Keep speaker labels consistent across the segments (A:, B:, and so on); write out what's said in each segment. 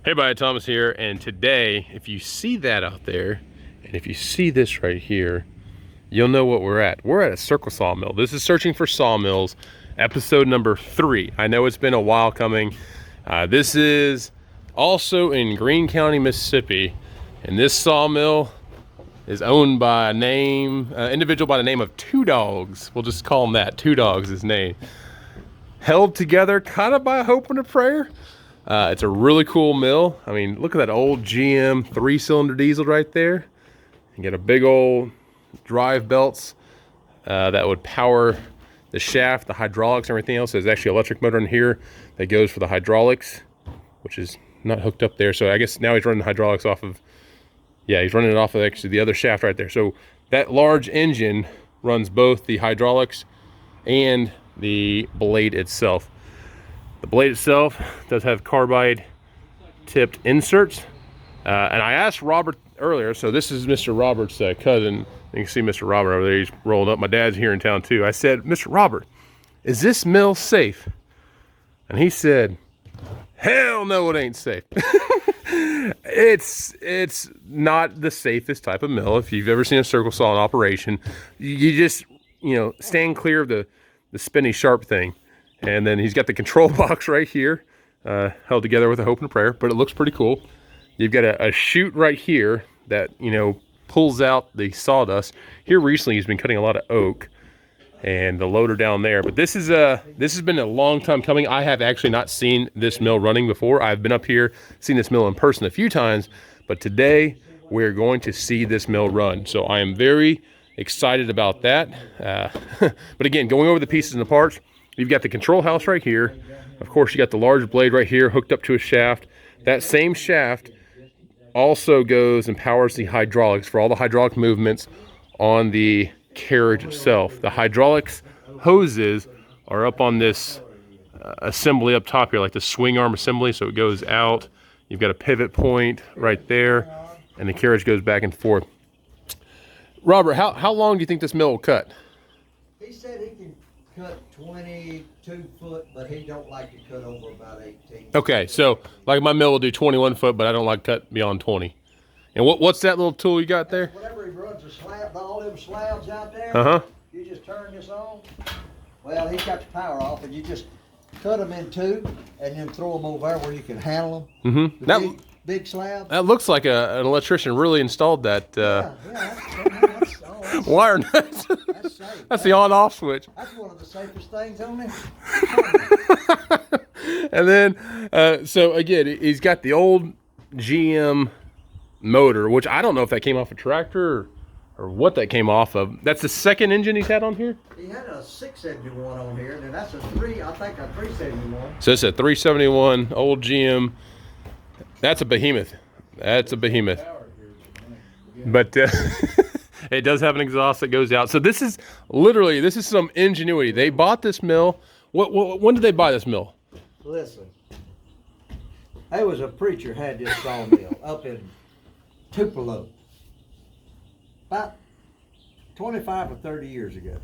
A: Hey buddy, Thomas here, and today, if you see that out there, and if you see this right here, you'll know what we're at. We're at a circle sawmill. This is Searching for Sawmills, episode number 3. I know it's been a while coming. This is also in Greene County, Mississippi, and this sawmill is owned by individual by the name of Two Dogs. We'll just call him that. Two Dogs is his name. Held together kind of by a hope and a prayer. It's a really cool mill. I mean, look at that old GM 3-cylinder diesel right there. You get a big old drive belts that would power the shaft, the hydraulics, and everything else. There's actually an electric motor in here that goes for the hydraulics, which is not hooked up there. So I guess now he's running the hydraulics off of, he's running it off of actually the other shaft right there. So that large engine runs both the hydraulics and the blade itself. The blade itself does have carbide tipped inserts. And I asked Robert earlier, so this is Mr. Robert's cousin. You can see Mr. Robert over there, he's rolled up. My dad's here in town too. I said, Mr. Robert, is this mill safe? And he said, hell no, it ain't safe. It's not the safest type of mill. If you've ever seen a circle saw in operation, you just, stand clear of the spinny sharp thing. And then he's got the control box right here, held together with a hope and a prayer, but it looks pretty cool. You've got a chute right here that, pulls out the sawdust. Here recently he's been cutting a lot of oak, and the loader down there. But this has been a long time coming. I have actually not seen this mill running before. I've been up here, seen this mill in person a few times, but today we're going to see this mill run. So I am very excited about that. But again, going over the pieces and the parts, you've got the control house right here. Of course, you got the large blade right here hooked up to a shaft. That same shaft also goes and powers the hydraulics for all the hydraulic movements on the carriage itself. The hydraulics hoses are up on this assembly up top here, like the swing arm assembly, so it goes out. You've got a pivot point right there, and the carriage goes back and forth. Robert, how long do you think this mill will cut?
B: He said he can cut 22 foot, but he don't like to cut over about 18.
A: Okay, so like my mill will do 21 foot, but I don't like cut beyond 20. And what's that little tool you got there?
B: Whenever he runs a slab, all them slabs out there, you just turn this on. Well, he's got the power off, and you just cut them in two, and then throw them over there where you can handle them.
A: Mm-hmm.
B: Big slab.
A: That looks like an electrician really installed that
B: That's
A: wire nut.
B: That's safe.
A: That's the on-off switch.
B: That's one of the safest things on there.
A: And then, so again, he's got the old GM motor, which I don't know if that came off a tractor or what that came off of. That's the second engine he's had on here?
B: He had a 671 on here, and then that's a 371.
A: So it's a 371 old GM. That's a behemoth. That's a behemoth. But it does have an exhaust that goes out. So this is some ingenuity. They bought this mill. When did they buy this mill?
B: Listen, there was a preacher had this sawmill up in Tupelo about 25 or 30 years ago.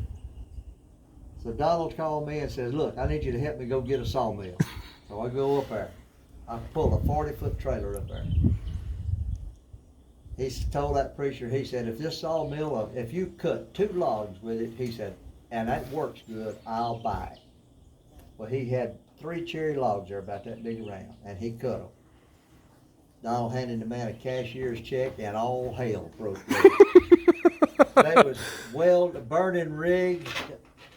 B: So Donald called me and says, look, I need you to help me go get a sawmill. So I go up there. I pulled a 40-foot trailer up there. He told that preacher, he said, if this sawmill, if you cut 2 logs with it, he said, and that works good, I'll buy it. Well, he had 3 cherry logs there about that big around, and he cut them. Donald handed the man a cashier's check, and all hell broke loose. They was burning rigs,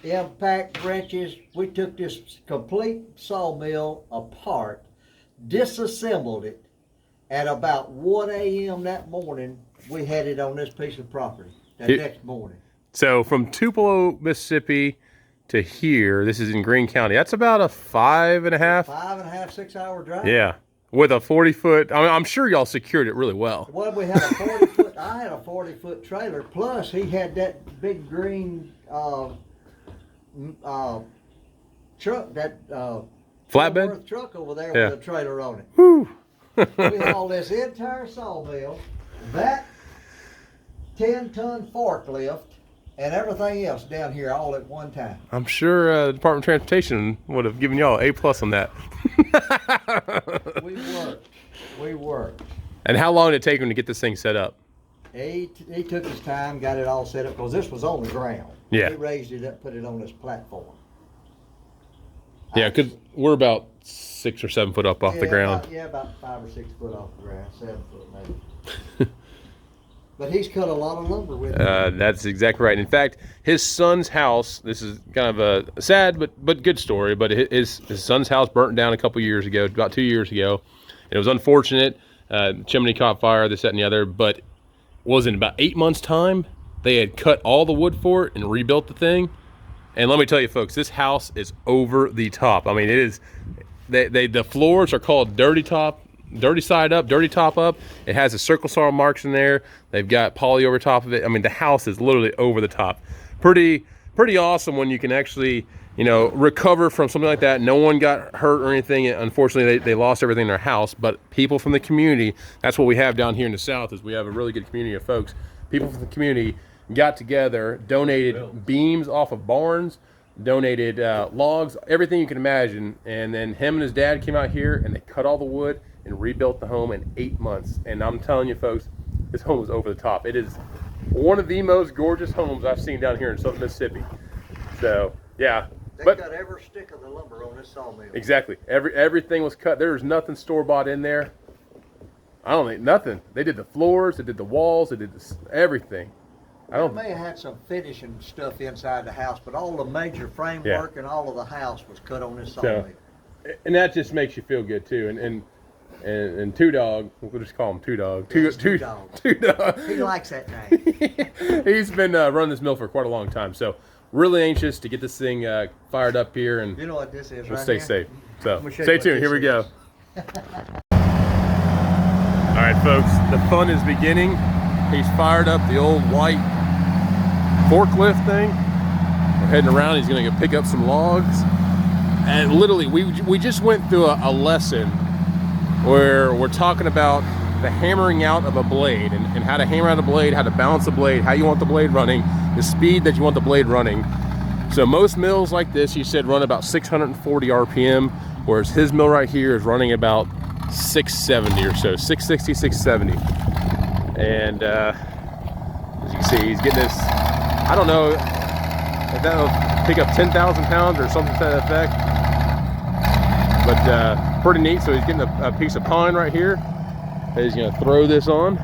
B: impact wrenches. We took this complete sawmill apart, disassembled it. At about 1 a.m. that morning, we had it on this piece of property next morning. So from Tupelo, Mississippi to here, this is in Greene County. That's about a 5.5, 6 hour drive.
A: Yeah, with a 40-foot. I mean, I'm sure y'all secured it really well.
B: Well, we had a 40-foot. I had a 40-foot trailer. Plus, he had that big green truck, that
A: flatbed
B: truck over there with a trailer on it.
A: Whew.
B: We hauled this entire sawmill, that 10-ton forklift, and everything else down here all at one time.
A: I'm sure the Department of Transportation would have given y'all an A+ on that.
B: We worked. We worked.
A: And how long did it take him to get this thing set up?
B: He took his time, got it all set up, because this was on the ground.
A: Yeah.
B: He raised it up, put it on this platform.
A: Yeah, because we're about 6 or 7 foot up off the ground.
B: About 5 or 6 foot off the ground, 7 foot maybe. But he's cut a lot of lumber with it.
A: That's exactly right. In fact, his son's house, this is kind of a sad but good story, but his son's house burnt down a couple years ago, about 2 years ago. And it was unfortunate. Chimney caught fire, this, that, and the other. But was in about 8 months' time, they had cut all the wood for it and rebuilt the thing. And let me tell you, folks, this house is over the top. I mean, it is. The floors are called dirty top. Dirty side up, dirty top up. It has the circle saw marks in there. They've got poly over top of it. I mean, the house is literally over the top. Pretty awesome when you can actually, you know, recover from something like that. No one got hurt or anything. Unfortunately, they lost everything in their house, but people from the community, that's what we have down here in the South, is we have a really good community of folks. People from the community got together, donated beams off of barns, donated logs, everything you can imagine. And then him and his dad came out here and they cut all the wood and rebuilt the home in 8 months. And I'm telling you, folks, this home is over the top. It is one of the most gorgeous homes I've seen down here in Southern Mississippi. So yeah,
B: They cut every stick of the lumber on this sawmill.
A: Exactly. Everything was cut. There was nothing store-bought in there. I don't think nothing. They did the floors, they did the walls, they did everything.
B: They may have had some finishing stuff inside the house, but all the major framework and all of the house was cut on this sawmill.
A: So, and that just makes you feel good too. And Two Dog, we'll just call him Two Dog. Two Dog.
B: He likes that name.
A: He's been running this mill for quite a long time. So really anxious to get this thing fired up here, and
B: you know what this is,
A: we'll
B: right
A: stay
B: here?
A: safe. So
B: Stay
A: tuned. Here we go. All right, folks, the fun is beginning. He's fired up the old white forklift thing. We're heading around. He's going to go pick up some logs. And literally, we just went through a lesson where we're talking about the hammering out of a blade and how to hammer out a blade, how to balance a blade, how you want the blade running, the speed that you want the blade running. So most mills like this, he said, run about 640 RPM, whereas his mill right here is running about 670 or so, 660, 670. And as you can see, he's getting this, I don't know if that'll pick up 10,000 pounds or something to that effect, but pretty neat. So he's getting a piece of pine right here that he's going to throw this on.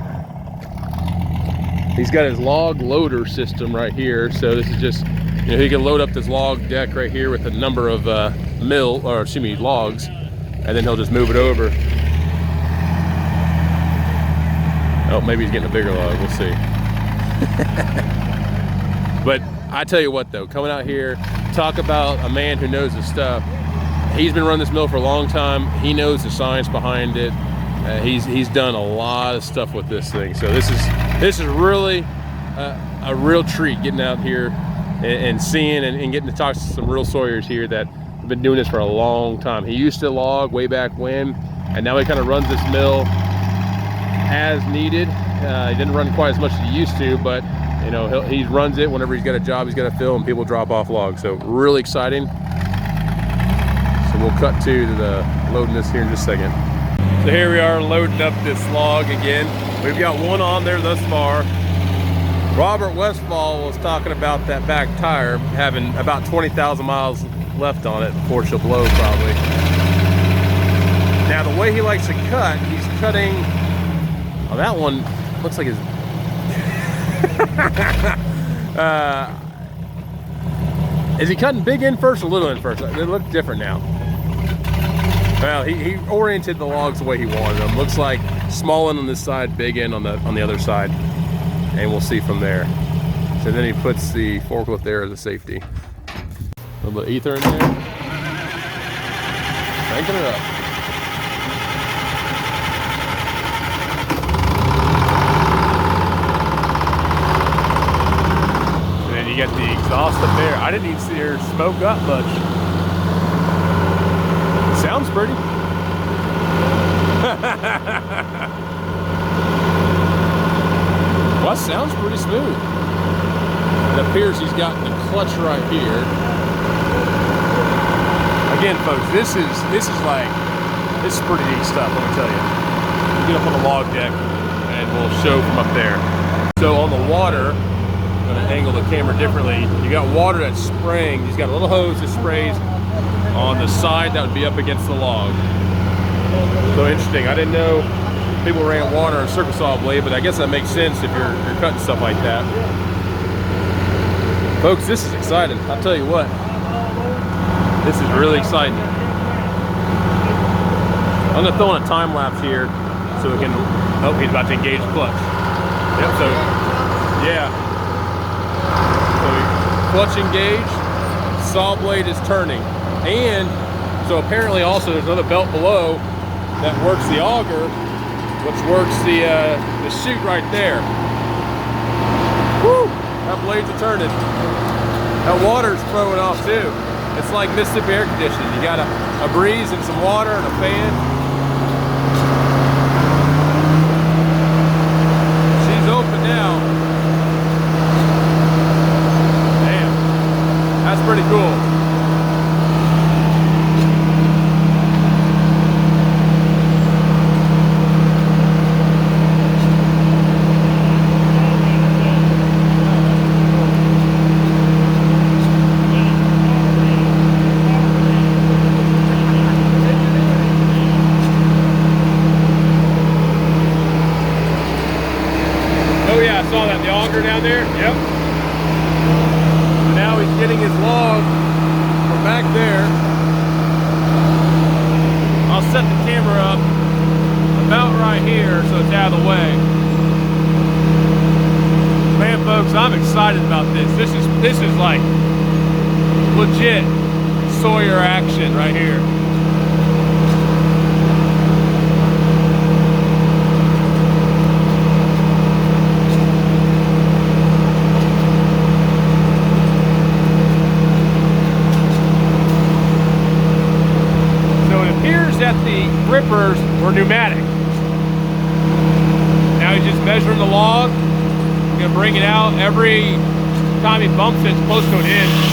A: He's got his log loader system right here. So this is just, you know, he can load up this log deck right here with a number of logs, and then he'll just move it over. Oh, maybe he's getting a bigger log, we'll see. But I tell you what though, coming out here, talk about a man who knows his stuff. He's been running this mill for a long time. He knows the science behind it. He's done a lot of stuff with this thing. So this is really a real treat, getting out here and seeing and getting to talk to some real sawyers here that have been doing this for a long time. He used to log way back when, and now he kind of runs this mill as needed. He didn't run quite as much as he used to, but you know, he runs it whenever he's got a job he's got to fill and people drop off logs. So really exciting. So we'll cut to the loading this here in just a second. So here we are loading up this log again. We've got one on there thus far. Robert Westfall was talking about that back tire having about 20,000 miles left on it before she'll blow probably. Now the way he likes to cut, he's cutting, oh, that one looks like his, is he cutting big end first or little end first? They look different now. Well, he oriented the logs the way he wanted them. Looks like small end on this side, big end on the other side. And we'll see from there. So then he puts the forklift there as a safety. A little bit of ether in there. Cranking it up. And then you got the exhaust up there. I didn't even see her smoke up much. Sounds pretty. Well, that sounds pretty smooth. It appears he's got the clutch right here. Again, folks, this is pretty neat stuff, let me tell you. get up on the log deck and we'll show from up there. So on the water, I'm gonna angle the camera differently. You got water that's spraying. He's got a little hose that sprays on the side that would be up against the log. So interesting. I didn't know people ran water on a circle saw blade, but I guess that makes sense if you're cutting stuff like that. Folks, this is exciting. I'll tell you what. This is really exciting. I'm gonna throw in a time lapse here so we can, oh, he's about to engage the clutch. Yep, so, yeah. So clutch engaged, saw blade is turning. And so apparently also there's another belt below that works the auger, which works the chute right there. Woo! That blade's a turning. That water's throwing off too. It's like Mississippi air conditioning. You got a breeze and some water and a fan. She's open now. Damn, that's pretty cool. Down there, yep. So now he's getting his log from back there. I'll set the camera up about right here so it's out of the way. Man, folks, I'm excited about this. This is like legit Sawyer action right here. That the rippers were pneumatic. Now he's just measuring the log. He's gonna bring it out every time he bumps it, it's close to an inch.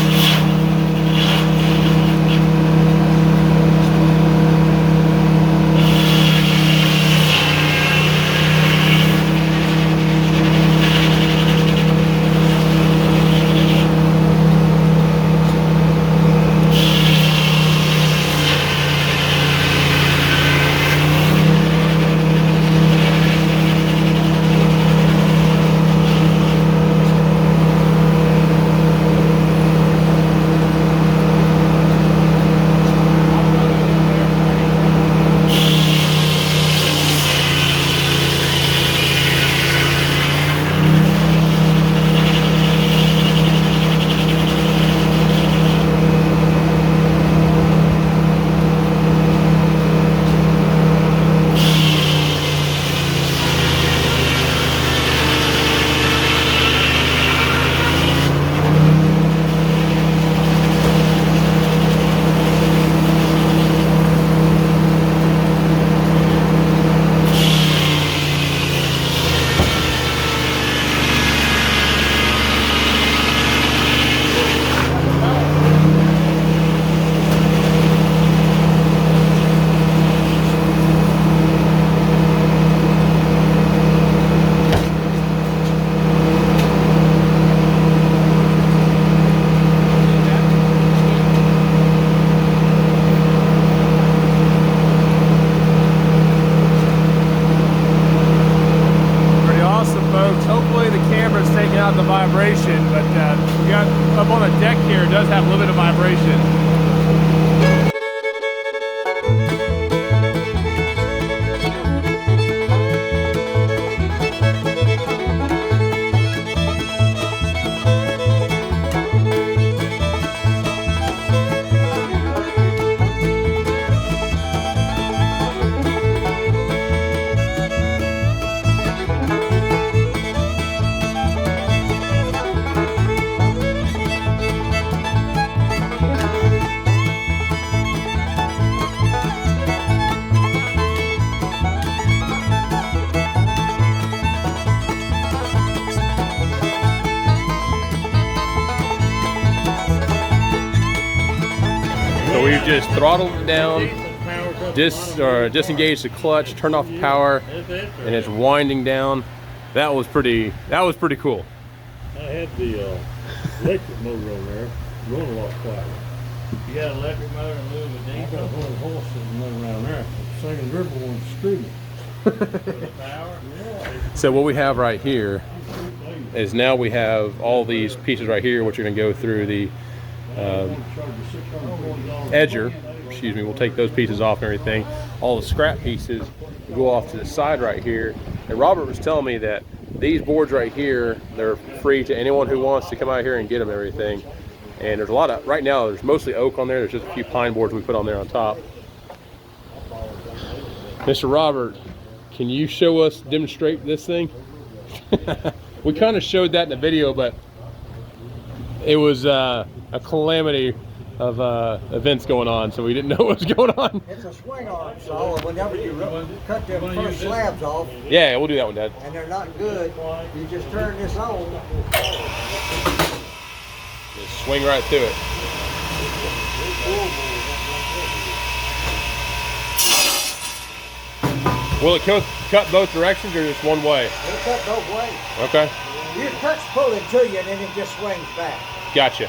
A: The vibration, but we got up on the deck here, it does have a little bit of vibration. So we've just throttled it down disengaged the clutch, turned off the power, and it's winding down. That was pretty cool.
C: I had the electric motor over there, going a lot quieter.
D: You got an electric motor and move a
C: I
D: diesel?
C: got one horse sitting running around there. The second dribble one's screaming.
D: Power?
C: Yeah.
A: So what we have right here is now we have all these pieces right here, which are going to go through the edger. Excuse me. We'll take those pieces off and everything. All the scrap pieces go off to the side right here. And Robert was telling me that these boards right here, they're free to anyone who wants to come out here and get them and everything. And there's a lot of, right now, there's mostly oak on there. There's just a few pine boards we put on there on top. Mr. Robert, can you show us, demonstrate this thing? We kind of showed that in the video, but it was a calamity of events going on, so we didn't know what was going on.
B: It's a swing arm saw, and whenever you cut them first slabs off,
A: Yeah, we'll do that one, Dad.
B: and they're not good, you just turn this on.
A: Just swing right through it. Will it cut both directions or just one way?
B: It'll cut both ways.
A: Okay,
B: Your cut's pulling to you, and then it just swings back.
A: gotcha.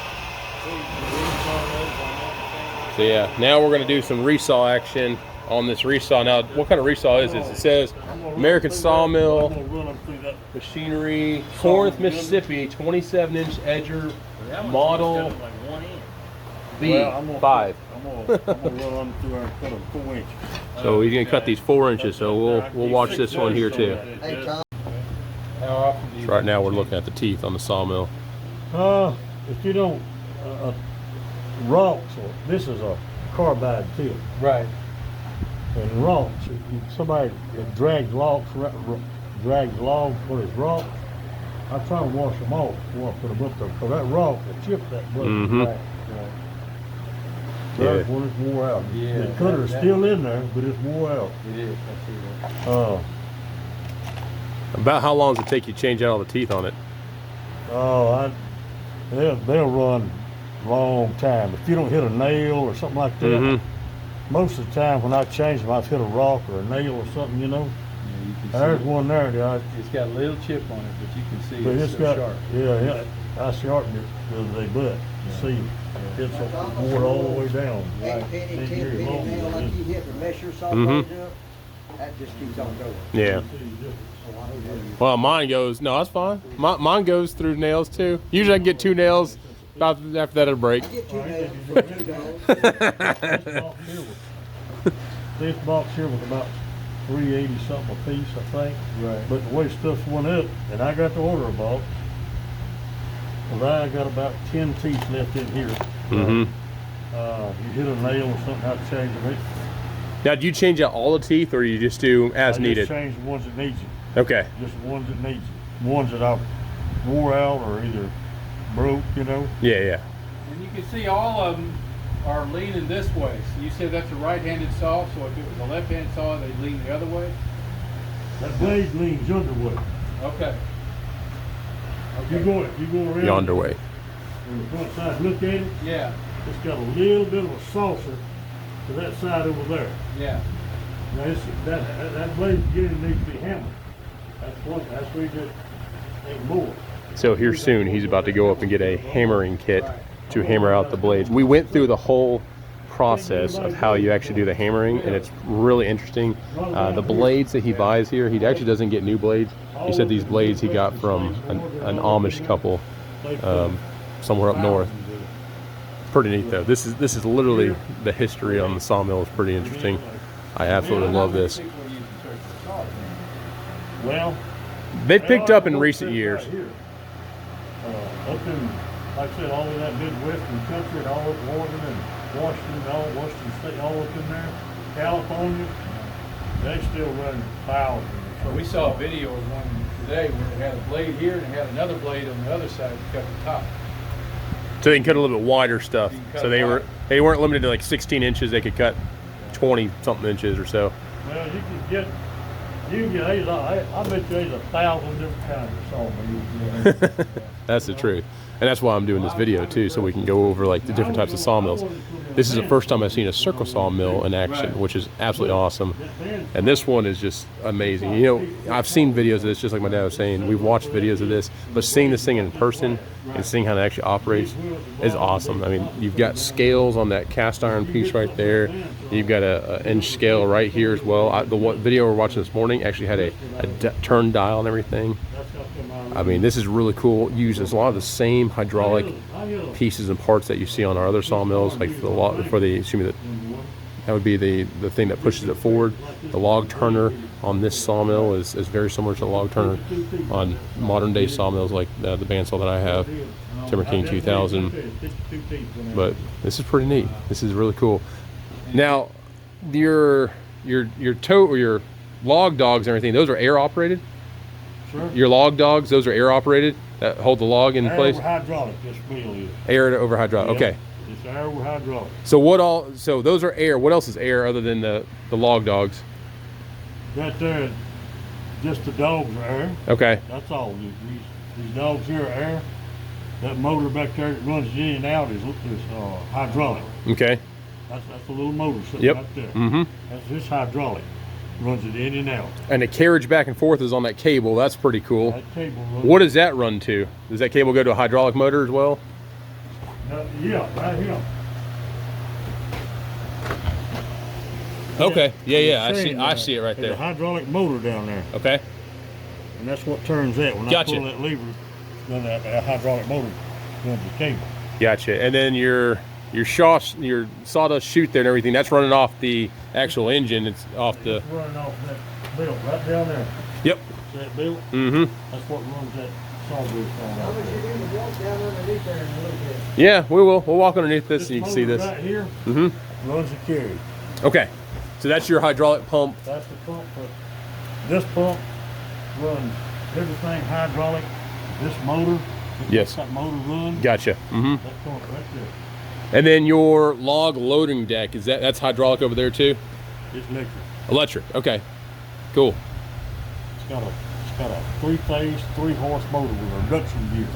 A: So yeah, now we're gonna do some resaw action on this resaw. Now, what kind of resaw is this? It says American Sawmill
C: I'm gonna run them through that.
A: Machinery, Corinth, Mississippi, 27-inch edger, model
D: Like 1 inch.
A: B5.
C: I'm gonna run them through there and cut them 4 inches.
A: So he's gonna cut these 4 inches. So we'll watch this one here too.
B: Hey, Tom.
D: How often do you?
A: So right now we're looking at the teeth on the sawmill.
C: If you don't, rocks, or this is a carbide tip.
D: Right.
C: And rocks, somebody that drags logs for his rocks, I try to wash them off before I put them up there, because that rock will chip that butt.
A: Mhm.
C: Right. That's when it's wore out.
D: Yeah,
C: The cutter's still in there, but it's wore out.
D: It is. I see that.
A: About how long does it take you to change out all the teeth on it?
C: They'll run long time. If you don't hit a nail or something like that,
A: Mhm.
C: most of the time when I change them, I've hit a rock or a nail or something, you know.
D: Yeah, you can
C: There's
D: see
C: one there that
D: it's got a little chip on it, but you can see
C: but
D: it's
C: it's
D: so
C: got,
D: sharp.
C: yeah, I sharpened it the other day, but see, it's worn all the way down.
B: Eight penny, 10
C: years
B: penny
C: long,
B: nail like
C: it is.
B: you hit to mess your saw
A: Mhm.
B: blades up, that just keeps on going.
A: Yeah. Well, mine goes. No, that's fine. Mine goes through nails too. Usually I get 2 nails. About after that it'll break.
B: I get 2 nails for $2.
C: This box here was about $3.80 something a piece, I think.
D: Right.
C: But the way stuff went up, and I got to order a box, because I got about 10 teeth left in here.
A: Mhm.
C: You hit a nail or something, I'd change them.
A: Now, do you change out all the teeth, or you just do as
C: I
A: needed?
C: just change the ones that needs it.
A: Okay.
C: Just the ones that needs it. Ones that I've wore out or either broke, you know.
A: Yeah, yeah.
E: And you can see all of them are leaning this way. So you said that's a right-handed saw, so if it was a left-handed saw, they'd lean the other way?
C: That blade leans yonder way.
E: Okay.
C: If you go around
A: Yonder way.
C: on the front side, look at it,
E: Yeah,
C: it's got a little bit of a saucer to that side over there.
E: yeah.
C: Now that blade beginning needs to be hammered. That's where you get ain't more.
A: So here soon, he's about to go up and get a hammering kit to hammer out the blades. We went through the whole process of how you actually do the hammering, and it's really interesting. The blades that he buys here, he actually doesn't get new blades. He said these blades he got from an Amish couple somewhere up north. Pretty neat though. This is literally the history on the sawmill. Is pretty interesting. I absolutely love this.
C: Well,
A: They've picked up in recent years.
C: Up in, like I said, all of that Midwestern country, and all up Oregon and Washington State, all up in there, California, they still run thousands.
E: We saw a video of one today where they had a blade here and they had another blade on the other side to cut the top.
A: So they can cut a little bit wider stuff.
E: You can cut
A: So they weren't limited to like 16 inches. They could cut 20 something inches or so.
C: Well, you can get I bet you there's 1,000 different kinds of sawmills.
A: That's the truth. And that's why I'm doing this video too, so we can go over like the different types of sawmills. This is the first time I've seen a circle sawmill in action, which is absolutely awesome. And this one is just amazing. You know, I've seen videos of this, just like my dad was saying. We've watched videos of this, but seeing this thing in person and seeing how it actually operates is awesome. I mean, you've got scales on that cast iron piece right there. You've got a inch scale right here as well. The video we're watching this morning actually had a turn dial and everything. I mean, this is really cool. Uses a lot of the same hydraulic pieces and parts that you see on our other sawmills, like that would be the thing that pushes it forward. The log turner on this sawmill is very similar to the log turner on modern day sawmills like the bandsaw that I have, Timber King 2000. But this is pretty neat. This is really cool. Now, your tow or your log dogs and everything, those are air operated?
C: Sure.
A: Your log dogs, those are air operated that hold the log in place?
C: Air over hydraulic, this wheel is.
A: Air over hydraulic,
C: Yeah,
A: okay.
C: It's air over hydraulic.
A: So those are air. What else is air other than the log dogs?
C: That there, just the dogs are air.
A: Okay.
C: That's all. These dogs here are air. That motor back there that runs it in and out is hydraulic.
A: Okay.
C: That's a little motor sitting
A: Yep.
C: right there.
A: Mm-hmm.
C: That's just hydraulic. Runs it in and out.
A: And the carriage back and forth is on that cable. That's pretty cool.
C: That cable runs.
A: What does that run to? Does that cable go to a hydraulic motor as well?
C: Yeah, right here.
A: Okay. Yeah.
C: Saying,
A: I see it right
C: there's a
A: there.
C: hydraulic motor down there,
A: Okay.
C: and that's what turns that. When
A: Gotcha.
C: I pull that lever, then that hydraulic motor runs the cable.
A: Gotcha. And then your sawdust chute there and everything, that's running off the actual engine. It's off the.
C: It's running off that belt right down there.
A: Yep.
C: See that belt?
A: Mm-hmm.
C: That's what runs that sawmill on
B: How
C: out
B: much you
C: there.
B: need to walk down underneath there and look at?
A: Yeah, we will. We'll walk underneath this and you can see
C: motor
A: this.
C: right here
A: Mm-hmm.
C: runs the carriage.
A: Okay. So that's your hydraulic pump.
C: That's the pump. But this pump runs everything hydraulic. This motor.
A: Yes.
C: That motor runs.
A: Gotcha. Mm-hmm.
C: That pump right there.
A: And then your log loading deck, that's hydraulic over there too?
C: It's electric.
A: Electric. Okay. Cool.
C: It's got a 3-phase, 3-horse motor with a reduction gear.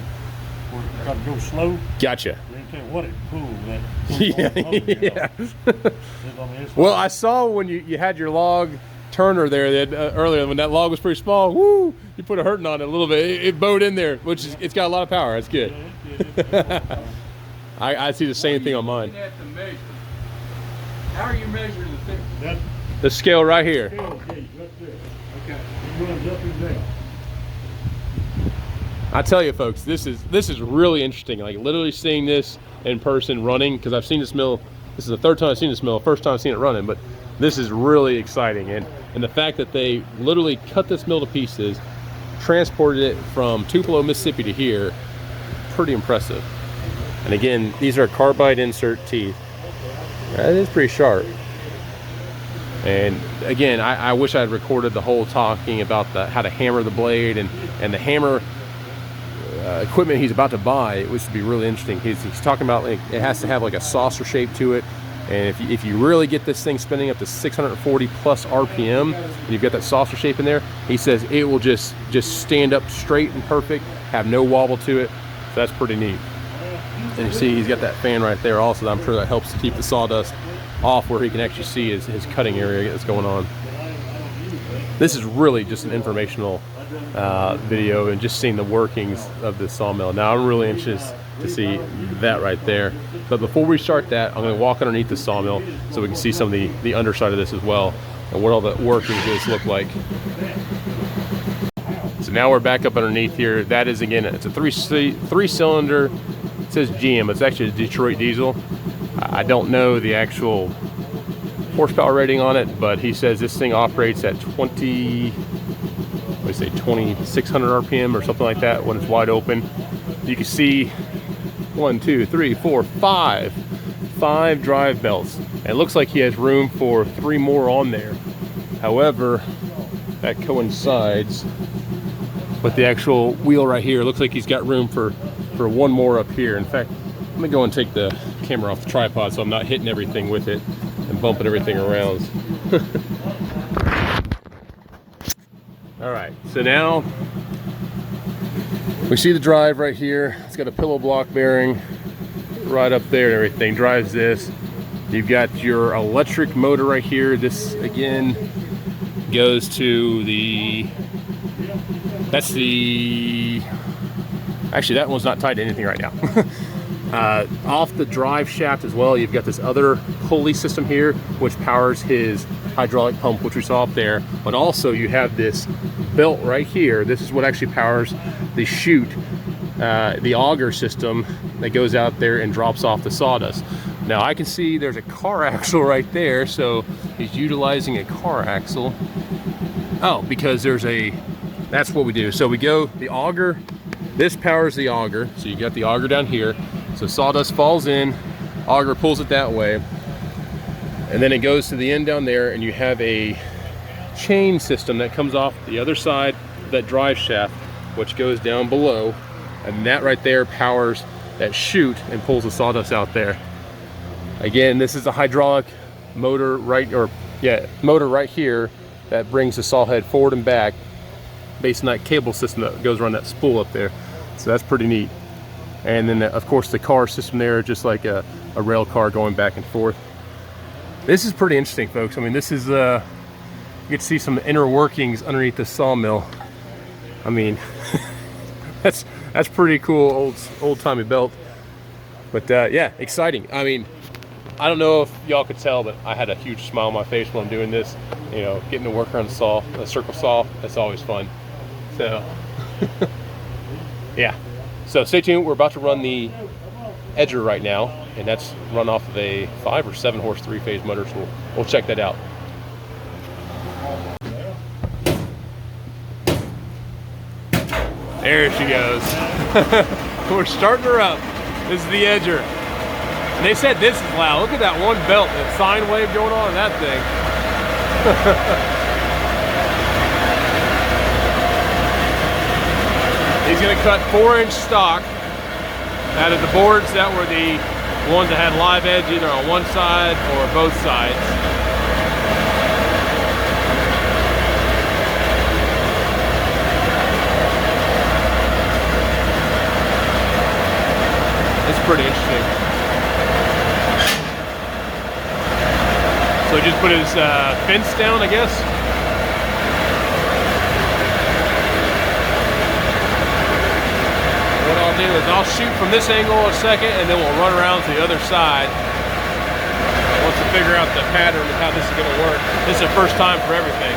C: Where it's got to go slow.
A: Gotcha.
C: They tell you what it pulls that.
A: Yeah.
C: I mean,
A: Well, I saw when you had your log turner there that earlier when that log was pretty small. Woo! You put a hurting on it a little bit. It bowed in there, which is, it's got a lot of power. That's good. I see the same thing on mine.
E: Looking at the measure. How are you measuring the thickness?
C: That
A: The scale right here.
C: scale gauge right there.
E: Okay.
C: It runs up and down.
A: I tell you, folks, this is really interesting. Like literally seeing this in person running, because I've seen this mill. This is the third time I've seen this mill. First time I've seen it running, but this is really exciting. And the fact that they literally cut this mill to pieces, transported it from Tupelo, Mississippi to here, pretty impressive. And again, these are carbide insert teeth. That is pretty sharp. And again, I wish I had recorded the whole talking about how to hammer the blade and the hammer equipment he's about to buy, which would be really interesting. He's talking about like it has to have like a saucer shape to it. And if you really get this thing spinning up to 640 plus RPM, and you've got that saucer shape in there, he says it will just stand up straight and perfect, have no wobble to it. So that's pretty neat. And you see he's got that fan right there also. I'm sure that helps to keep the sawdust off where he can actually see his cutting area that's going on. This is really just an informational video and just seeing the workings of this sawmill. Now I'm really anxious to see that right there. But before we start that, I'm going to walk underneath the sawmill so we can see some of the underside of this as well and what all the workings of this look like. So now we're back up underneath here. That is, again, it's a three-cylinder. It says GM. It's actually a Detroit diesel. I don't know the actual horsepower rating on it, but he says this thing operates at 2600 RPM or something like that when it's wide open. You can see 5 drive belts. And it looks like he has room for 3 more on there. However, that coincides with the actual wheel right here. It looks like he's got room for 1 more up here. In fact, let me go and take the camera off the tripod so I'm not hitting everything with it and bumping everything around. All right, so now we see the drive right here. It's got a pillow block bearing right up there and everything. Drives this. You've got your electric motor right here. This again goes to the, that's the, actually that one's not tied to anything right now. Off the drive shaft as well, you've got this other pulley system here, which powers his hydraulic pump, which we saw up there. But also you have this belt right here. This is what actually powers the chute, the auger system that goes out there and drops off the sawdust. Now I can see there's a car axle right there, so he's utilizing a car axle. Oh, because there's a, that's what we do. So we go, the auger, this powers the auger. So you got the auger down here. So sawdust falls in, auger pulls it that way. And then it goes to the end down there, and you have a chain system that comes off the other side of that drive shaft, which goes down below. And that right there powers that chute and pulls the sawdust out there. Again, this is a hydraulic motor motor right here that brings the saw head forward and back based on that cable system that goes around that spool up there. So that's pretty neat. And then of course the car system there, just like a rail car going back and forth. This is pretty interesting, folks. I mean, this is, you get to see some inner workings underneath the sawmill. I mean, that's pretty cool, old-timey belt. But yeah, exciting. I mean, I don't know if y'all could tell, but I had a huge smile on my face while I'm doing this. You know, getting to work around a circle saw, that's always fun. So, yeah. So stay tuned. We're about to run the edger right now, and that's run off of a 5 or 7 horse 3-phase motor. So we'll check that out. There she goes. We're starting her up. This is the edger. And they said this is loud. Look at that one belt, that sine wave going on in that thing. He's going to cut 4-inch stock out of the boards that were the ones that had live edge either on one side or both sides. It's pretty interesting. So he just put his fence down, I guess. What I'll do is I'll shoot from this angle a second, and then we'll run around to the other side. Once we figure out the pattern of how this is going to work. This is the first time for everything.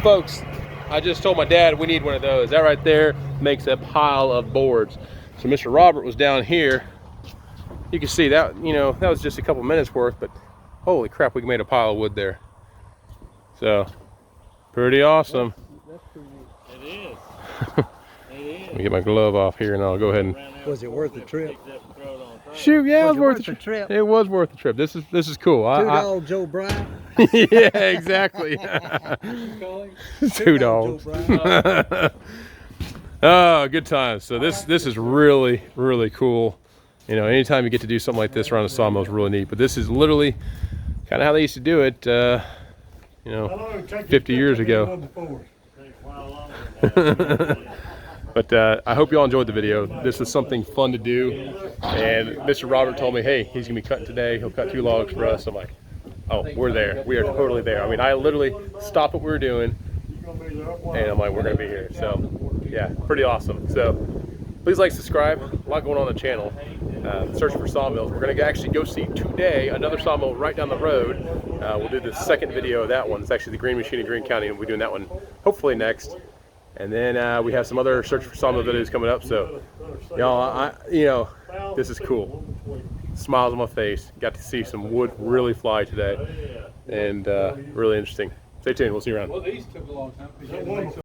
A: folks, I just told my dad we need one of those. That right there makes a pile of boards. So Mr. Robert was down here. You can see that, you know, that was just a couple minutes worth, but holy crap, we made a pile of wood there. So, pretty awesome.
D: That's pretty neat.
C: It is. It is.
A: Let me get my glove off here and I'll go ahead and
B: Was it worth the trip?
A: shoot. Yeah,
B: Was
A: it was worth the
B: trip?
A: It was worth the trip. This is cool.
B: Two dogs, O'Brien.
A: Yeah, exactly. Two dogs.
B: O'Brien.
A: Oh, good times. So this is really, really cool. You know, anytime you get to do something like this around a sawmill is really neat. But this is literally kind of how they used to do it, you know, 50 years ago. But I hope you all enjoyed the video. This is something fun to do. And Mr. Robert told me, hey, he's gonna be cutting today. He'll cut 2 logs for us. I'm like, oh, we're there. We are totally there. I mean, I literally stopped what we were doing and I'm like, we're gonna be here. So yeah, pretty awesome. So please like, subscribe. A lot going on the channel. Searching for sawmills. We're gonna actually go see today another sawmill right down the road. We'll do the second video of that one. It's actually the Greene machine in Greene County, and we'll be doing that one hopefully next. And then we have some other search for sawmill videos coming up. So y'all, you know, this is cool. Smiles on my face. Got to see some wood really fly today, and really interesting. Stay tuned. We'll see you around.
E: Well, these took a long time.